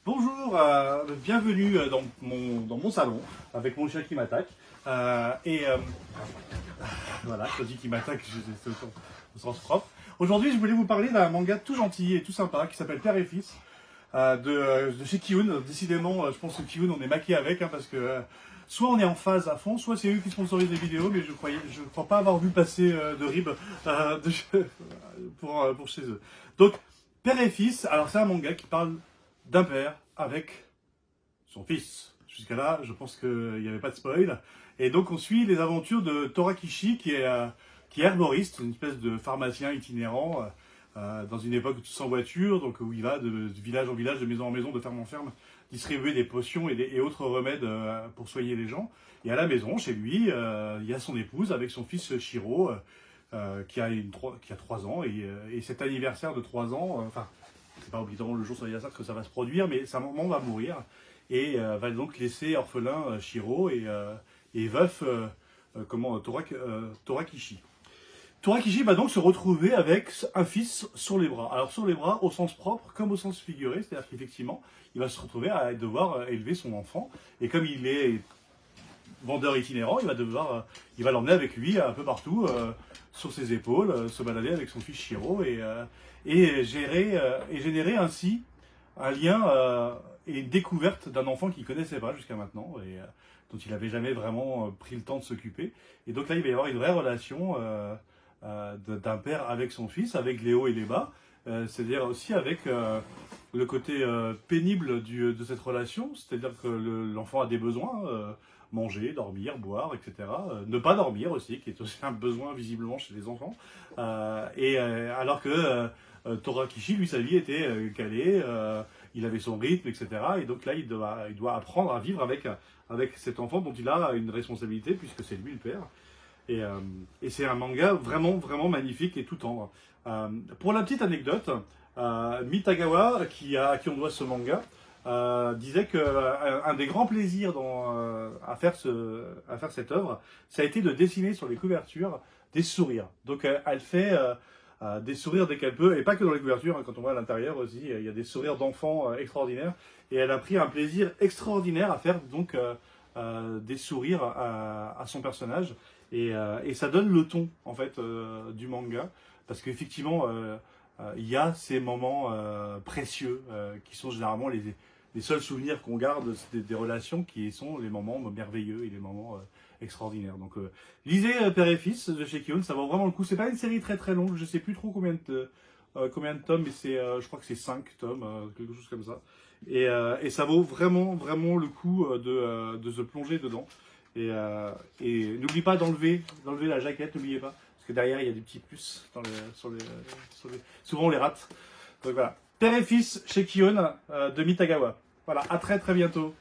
Bonjour, bienvenue dans mon salon avec mon chien qui m'attaque. Voilà, je dis qui m'attaque, c'est au sens propre. Aujourd'hui, je voulais vous parler d'un manga tout gentil et tout sympa qui s'appelle Père et Fils de chez Kiun. Décidément, je pense que Kiun, on est maqué avec parce que soit on est en phase à fond, soit c'est eux qui sponsorisent les vidéos, mais je crois pas avoir vu passer de rib pour chez eux. Donc, Père et Fils, alors c'est un manga qui parle d'un père avec son fils. Jusqu'à là, je pense qu'il n'y avait pas de spoil. Et donc on suit les aventures de Torakishi, qui est herboriste, une espèce de pharmacien itinérant, dans une époque sans voiture, donc où il va de village en village, de maison en maison, de ferme en ferme, distribuer des potions et autres remèdes pour soigner les gens. Et à la maison, chez lui, il y a son épouse avec son fils Shiro, qui a 3 ans, et cet anniversaire de 3 ans, c'est pas obligatoirement le jour sur l'anniversaire que ça va se produire, mais sa maman va mourir et va donc laisser orphelin Shiro et veuf Torakishi. Torakishi va donc se retrouver avec un fils sur les bras. Alors sur les bras au sens propre comme au sens figuré, c'est-à-dire qu'effectivement il va se retrouver à devoir élever son enfant, et comme il est vendeur itinérant, il va l'emmener avec lui un peu partout sur ses épaules, se balader avec son fils Shiro et générer ainsi un lien et une découverte d'un enfant qu'il ne connaissait pas jusqu'à maintenant et dont il n'avait jamais vraiment pris le temps de s'occuper. Et donc là, il va y avoir une vraie relation d'un père avec son fils, avec les hauts et les bas, c'est-à-dire aussi avec le côté pénible de cette relation, c'est-à-dire que l'enfant a des besoins, manger, dormir, boire, etc. Ne pas dormir aussi, qui est aussi un besoin visiblement chez les enfants. Alors que Torakishi, lui, sa vie était calée, il avait son rythme, etc. Et donc là, il doit apprendre à vivre avec cet enfant dont il a une responsabilité, puisque c'est lui le père. Et c'est un manga vraiment, vraiment magnifique et tout tendre. Pour la petite anecdote, Mitagawa, à qui on doit ce manga, disait qu'un des grands plaisirs à faire cette œuvre, ça a été de dessiner sur les couvertures des sourires. Donc elle fait des sourires dès qu'elle peut, et pas que dans les couvertures, quand on va à l'intérieur aussi, il y a des sourires d'enfants extraordinaires, et elle a pris un plaisir extraordinaire à faire donc des sourires à son personnage, et ça donne le ton en fait du manga, parce qu'effectivement il y a ces moments précieux qui sont généralement les seuls souvenirs qu'on garde des relations, qui sont les moments merveilleux et les moments extraordinaires. Donc lisez Père et Fils de chez Kiun, ça vaut vraiment le coup. C'est pas une série très très longue, je sais plus trop combien de tomes, mais je crois que c'est 5 tomes, quelque chose comme ça. Et ça vaut vraiment vraiment le coup de se plonger dedans. Et n'oublie pas d'enlever la jaquette, n'oubliez pas, parce que derrière il y a des petits plus souvent on les rate. Donc voilà, Père et Fils chez Kiun de Mitagawa. Voilà, à très très bientôt.